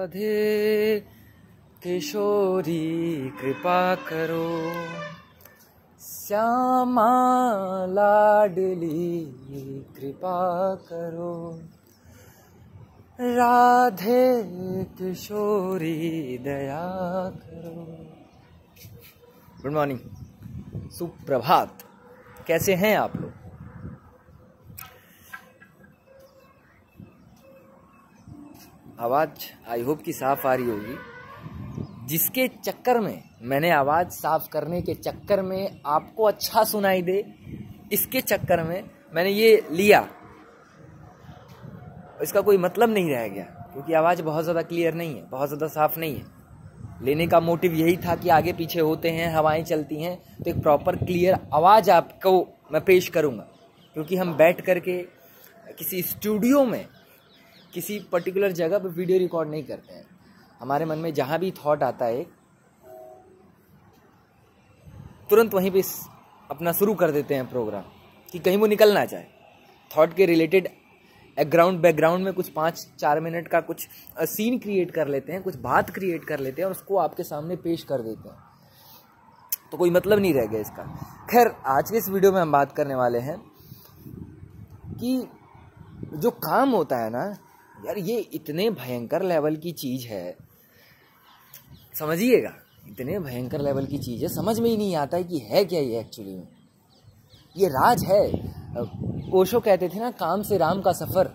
राधे किशोरी कृपा करो, श्यामा लाडली कृपा करो, राधे किशोरी दया करो। गुड मॉर्निंग, सुप्रभात, कैसे हैं आप लोग? आवाज आई होप कि साफ आ रही होगी। जिसके चक्कर में मैंने आवाज साफ करने के चक्कर में आपको अच्छा सुनाई दे, इसके चक्कर में मैंने ये लिया, इसका कोई मतलब नहीं रह गया क्योंकि आवाज बहुत ज्यादा क्लियर नहीं है, बहुत ज्यादा साफ नहीं है। लेने का मोटिव यही था कि आगे पीछे होते हैं, हवाएं चलती हैं, तो एक प्रॉपर क्लियर आवाज आपको मैं पेश करूंगा। क्योंकि हम बैठ करके किसी स्टूडियो में किसी पर्टिकुलर जगह पर वीडियो रिकॉर्ड नहीं करते हैं। हमारे मन में जहां भी थॉट आता है तुरंत वहीं पे अपना शुरू कर देते हैं प्रोग्राम कि कहीं वो निकल ना जाए। थॉट के रिलेटेड बैकग्राउंड में कुछ 5-4 मिनट का कुछ सीन क्रिएट कर लेते हैं, कुछ बात क्रिएट कर लेते हैं और उसको आपके सामने पेश कर देते हैं, तो कोई मतलब नहीं रह गया इसका। खैर, आज के इस वीडियो में हम बात करने वाले हैं कि जो काम होता है ना यार, ये इतने भयंकर लेवल की चीज है, समझिएगा, इतने भयंकर लेवल की चीज है, समझ में ही नहीं आता है कि है क्या ये एक्चुअली में। ये राज है। ओशो कहते थे ना, काम से राम का सफर।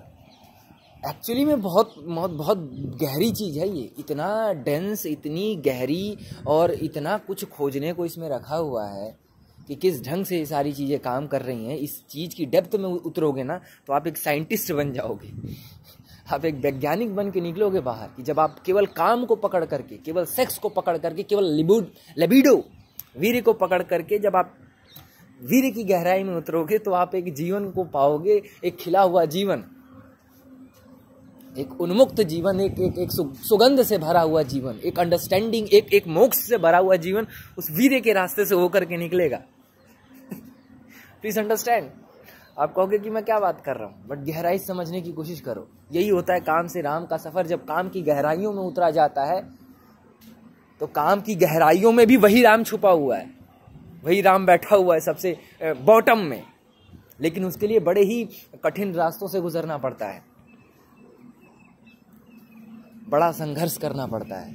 एक्चुअली में बहुत बहुत बहुत गहरी चीज है ये, इतना डेंस, इतनी गहरी और इतना कुछ खोजने को इसमें रखा हुआ है कि किस ढंग से ये सारी चीजें काम कर रही हैं। इस चीज की डेप्थ में उतरोगे ना तो आप एक साइंटिस्ट बन जाओगे, आप एक वैज्ञानिक बन के निकलोगे बाहर। कि जब आप केवल काम को पकड़ करके, केवल सेक्स को पकड़ करके, केवल लिबिडो वीर्य को पकड़ करके जब आप वीर्य की गहराई में उतरोगे तो आप एक जीवन को पाओगे, एक खिला हुआ जीवन, एक उन्मुक्त जीवन, एक सुगंध से भरा हुआ जीवन, एक अंडरस्टैंडिंग, एक मोक्ष से भरा हुआ जीवन उस वीर्य के रास्ते से होकर के निकलेगा। Please understand. आप कहोगे कि मैं क्या बात कर रहा हूं, बट गहराई समझने की कोशिश करो। यही होता है काम से राम का सफर। जब काम की गहराइयों में उतरा जाता है तो काम की गहराइयों में भी वही राम छुपा हुआ है, वही राम बैठा हुआ है सबसे बॉटम में। लेकिन उसके लिए बड़े ही कठिन रास्तों से गुजरना पड़ता है, बड़ा संघर्ष करना पड़ता है,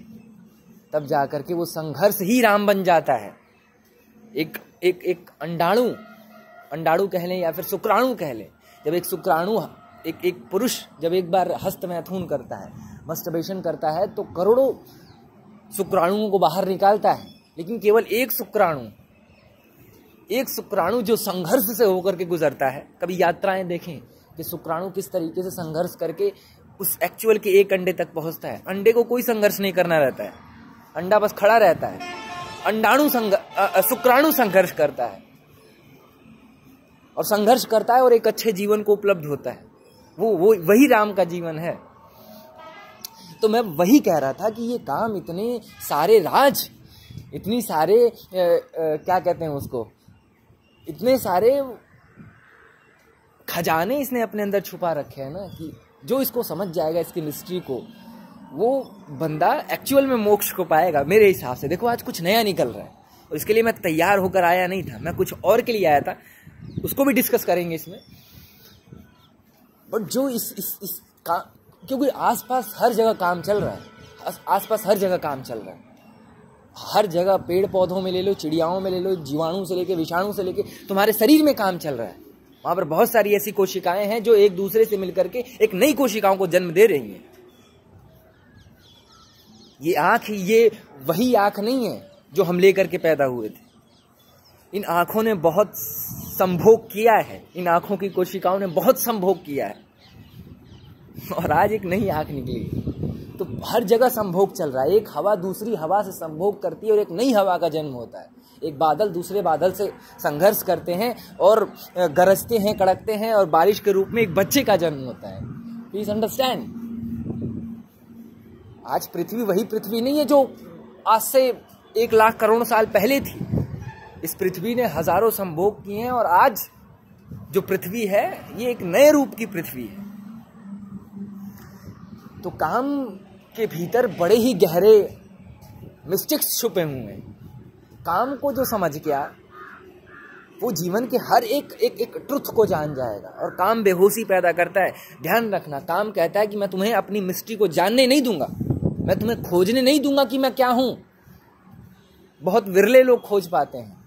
तब जाकर के वो संघर्ष ही राम बन जाता है। एक अंडाणु कह लें या फिर शुक्राणु कह लें। जब एक शुक्राणु, एक पुरुष जब एक बार हस्त मैथुन करता है, मस्टरबेशन करता है, तो करोड़ों शुक्राणुओं को बाहर निकालता है, लेकिन केवल एक शुक्राणु जो संघर्ष से होकर के गुजरता है। कभी यात्राएं देखें कि शुक्राणु किस तरीके से संघर्ष करके उस एक्चुअल के एक अंडे तक पहुंचता है। अंडे को कोई संघर्ष नहीं करना रहता है, अंडा बस खड़ा रहता है। शुक्राणु संघर्ष करता है और संघर्ष करता है और एक अच्छे जीवन को उपलब्ध होता है। वो वही राम का जीवन है। तो मैं वही कह रहा था कि ये काम, इतने सारे राज, इतनी सारे क्या कहते हैं उसको, इतने सारे खजाने इसने अपने अंदर छुपा रखे हैं ना, कि जो इसको समझ जाएगा, इसकी मिस्ट्री को, वो बंदा एक्चुअल में मोक्ष को पाएगा मेरे हिसाब से। देखो, आज कुछ नया निकल रहा है और इसके लिए मैं तैयार होकर आया नहीं था, मैं कुछ और के लिए आया था, उसको भी डिस्कस करेंगे इसमें। बट जो इस क्योंकि आसपास हर जगह काम चल रहा है, आसपास हर जगह काम चल रहा है, हर जगह पेड़ पौधों में ले लो, चिड़ियाओं में ले लो, जीवाणु से लेके विषाणु से लेके तुम्हारे शरीर में काम चल रहा है। वहां पर बहुत सारी ऐसी कोशिकाएं हैं जो एक दूसरे से मिलकर के एक नई कोशिकाओं को जन्म दे रही हैं। ये आंख, ये वही आंख नहीं है जो हम लेकर के पैदा हुए थे। इन आंखों ने बहुत संभोग किया है, इन आंखों की कोशिकाओं ने बहुत संभोग किया है और आज एक नई आंख निकली। तो हर जगह संभोग चल रहा है। एक हवा दूसरी हवा से संभोग करती है और एक नई हवा का जन्म होता है। एक बादल दूसरे बादल से संघर्ष करते हैं और गरजते हैं, कड़कते हैं और बारिश के रूप में एक बच्चे का जन्म होता है। Please understand. आज पृथ्वी वही पृथ्वी नहीं है जो आज से 1 लाख करोड़ साल पहले थी। इस पृथ्वी ने हजारों संभोग किए हैं और आज जो पृथ्वी है ये एक नए रूप की पृथ्वी है। तो काम के भीतर बड़े ही गहरे मिस्टिक्स छुपे हुए हैं। काम को जो समझ गया वो जीवन के हर एक ट्रुथ को जान जाएगा। और काम बेहोशी पैदा करता है। ध्यान रखना, काम कहता है कि मैं तुम्हें अपनी मिस्ट्री को जानने नहीं दूंगा, मैं तुम्हें खोजने नहीं दूंगा कि मैं क्या हूं। बहुत विरले लोग खोज पाते हैं।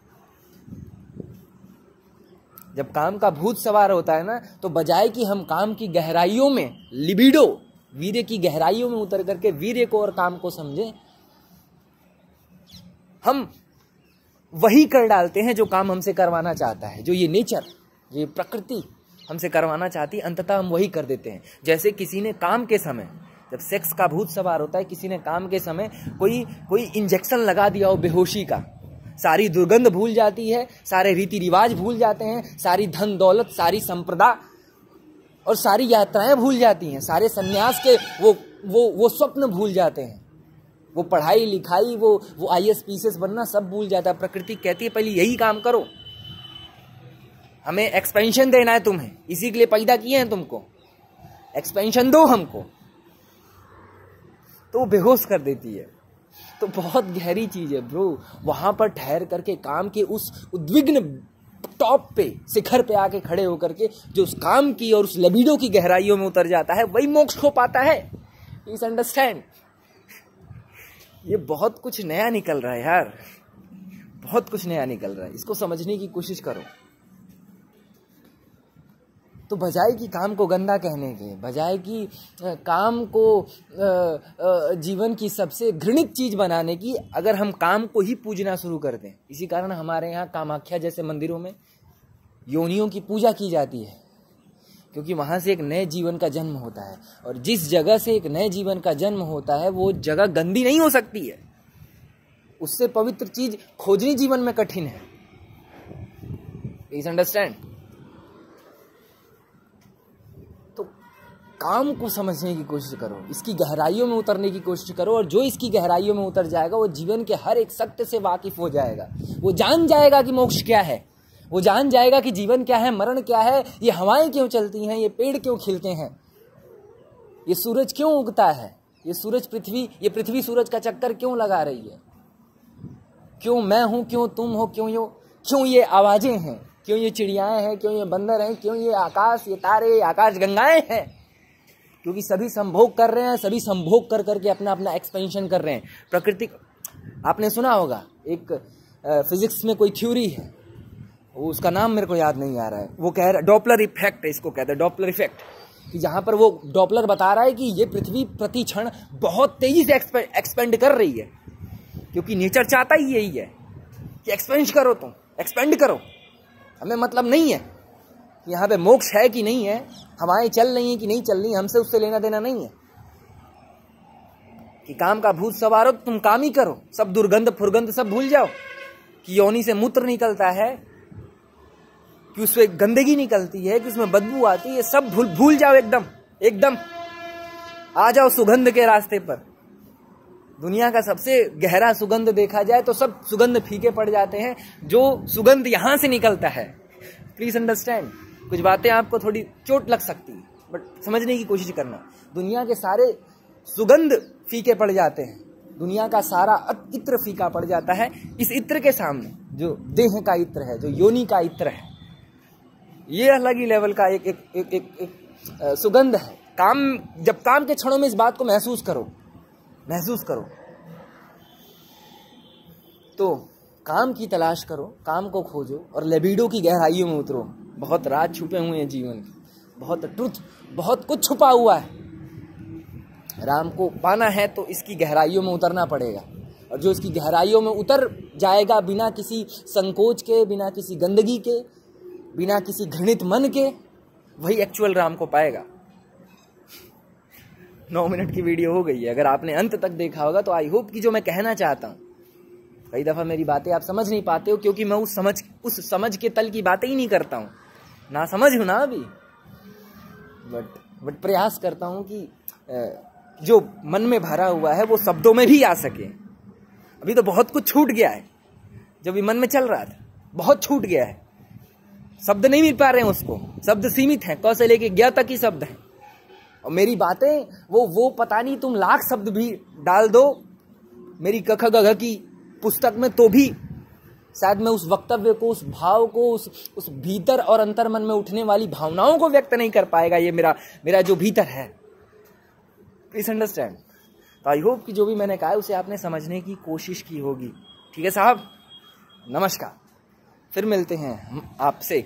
जब काम का भूत सवार होता है ना, तो बजाय कि हम काम की गहराइयों में, लिबिडो, वीर्य की गहराइयों में उतर करके वीर्य को और काम को समझें, हम वही कर डालते हैं जो काम हमसे करवाना चाहता है, जो ये नेचर, ये प्रकृति हमसे करवाना चाहती है, अंततः हम वही कर देते हैं। जैसे किसी ने काम के समय, जब सेक्स का भूत सवार होता है, किसी ने काम के समय कोई इंजेक्शन लगा दिया हो बेहोशी का, सारी दुर्गंध भूल जाती है, सारे रीति रिवाज भूल जाते हैं, सारी धन दौलत, सारी संप्रदा और सारी यात्राएं भूल जाती हैं, सारे सन्यास के वो स्वप्न भूल जाते हैं, वो पढ़ाई लिखाई, वो IAS PCS बनना सब भूल जाता है। प्रकृति कहती है पहले यही काम करो, हमें एक्सपेंशन देना है तुम्हें, इसी के लिए पैदा किए हैं तुमको, एक्सपेंशन दो हमको, तो वो बेहोश कर देती है। तो बहुत गहरी चीज है ब्रो। वहां पर ठहर करके काम के उस उद्विग्न टॉप पे, शिखर पे आके खड़े होकर के जो उस काम की और उस लिबिडो की गहराइयों में उतर जाता है, वही मोक्ष हो पाता है। प्लीज अंडरस्टैंड, ये बहुत कुछ नया निकल रहा है यार, बहुत कुछ नया निकल रहा है, इसको समझने की कोशिश करो। तो बजाय कि काम को गंदा कहने के, बजाय कि काम को जीवन की सबसे घृणित चीज बनाने की, अगर हम काम को ही पूजना शुरू कर दें। इसी कारण हमारे यहाँ कामाख्या जैसे मंदिरों में योनियों की पूजा की जाती है, क्योंकि वहां से एक नए जीवन का जन्म होता है। और जिस जगह से एक नए जीवन का जन्म होता है वो जगह गंदी नहीं हो सकती है, उससे पवित्र चीज खोजनी जीवन में कठिन है। Please understand. तो काम को समझने की कोशिश करो, इसकी गहराइयों में उतरने की कोशिश करो, और जो इसकी गहराइयों में उतर जाएगा वो जीवन के हर एक सत्य से वाकिफ हो जाएगा। वो जान जाएगा कि मोक्ष क्या है, वो जान जाएगा कि जीवन क्या है, मरण क्या है, ये हवाएं क्यों चलती हैं, ये पेड़ क्यों खिलते हैं, ये सूरज क्यों उगता है, ये पृथ्वी सूरज का चक्कर क्यों लगा रही है, क्यों मैं हूं, क्यों तुम हो, क्यों ये आवाजें हैं, क्यों ये चिड़ियाएं हैं, क्यों ये बंदर हैं, क्यों ये आकाश, ये तारे, आकाश गंगाएं हैं। क्योंकि सभी संभोग कर रहे हैं, सभी संभोग कर करके अपना अपना एक्सपेंशन कर रहे हैं। प्रकृति, आपने सुना होगा, एक फिजिक्स में कोई थ्योरी है, उसका नाम मेरे को याद नहीं आ रहा है, वो कह रहा, डॉपलर इफेक्ट है, इसको कहते हैं डॉपलर इफेक्ट, कि जहां पर वो डॉपलर बता रहा है कि ये पृथ्वी प्रति क्षण बहुत तेजी से एक्सपेंड कर रही है, क्योंकि नेचर चाहता ही यही है कि एक्सपेंड करो, तुम एक्सपेंड करो। हमें मतलब नहीं है कि यहाँ पे मोक्ष है कि नहीं है, हवाएं चल रही हैं कि नहीं चल रही, हमसे उससे लेना देना नहीं है। कि काम का भूत सवार हो, तुम काम ही करो, सब दुर्गंध फुर्गंध सब भूल जाओ, कि योनि से मूत्र निकलता है, कि उसमें गंदगी निकलती है, कि उसमें बदबू आती है, ये सब भूल जाओ एकदम आ जाओ सुगंध के रास्ते पर। दुनिया का सबसे गहरा सुगंध देखा जाए तो सब सुगंध फीके पड़ जाते हैं, जो सुगंध यहां से निकलता है। प्लीज अंडरस्टैंड, कुछ बातें आपको थोड़ी चोट लग सकती है, बट समझने की कोशिश करना। दुनिया के सारे सुगंध फीके पड़ जाते हैं, दुनिया का सारा इत्र फीका पड़ जाता है इस इत्र के सामने, जो देह का इत्र है, जो योनि का इत्र है। ये अलग ही लेवल का एक सुगंध है। जब काम के क्षणों में इस बात को महसूस करो, तो काम की तलाश करो, काम को खोजो और लिबिडो की गहराइयों में उतरो। बहुत राज छुपे हुए हैं जीवन के, बहुत ट्रुथ, बहुत कुछ छुपा हुआ है। राम को पाना है तो इसकी गहराइयों में उतरना पड़ेगा, और जो इसकी गहराइयों में उतर जाएगा बिना किसी संकोच के, बिना किसी गंदगी के, बिना किसी घृणित मन के, वही एक्चुअल राम को पाएगा। 9 मिनट की वीडियो हो गई है, अगर आपने अंत तक देखा होगा तो आई होप कि जो मैं कहना चाहता हूं, कई दफा मेरी बातें आप समझ नहीं पाते हो, क्योंकि मैं उस समझ के तल की बातें ही नहीं करता हूं, ना समझ हूं ना अभी, बट प्रयास करता हूं कि जो मन में भरा हुआ है वो शब्दों में भी आ सके। अभी तो बहुत कुछ छूट गया है, जो भी मन में चल रहा था बहुत छूट गया है, शब्द नहीं मिल पा रहे हैं उसको, शब्द सीमित हैं, क से लेके ज्ञ तक ही शब्द हैं, और मेरी बातें वो पता नहीं तुम लाख शब्द भी डाल दो मेरी क ख ग घ की पुस्तक में, तो भी शायद मैं उस वक्तव्य को, उस भाव को, उस भीतर और अंतर मन में उठने वाली भावनाओं को व्यक्त नहीं कर पाएगा ये मेरा जो भीतर है। Please understand. तो आई होप कि जो भी मैंने कहा है उसे आपने समझने की कोशिश की होगी। ठीक है साहब, नमस्कार। फिर मिलते हैं हम आपसे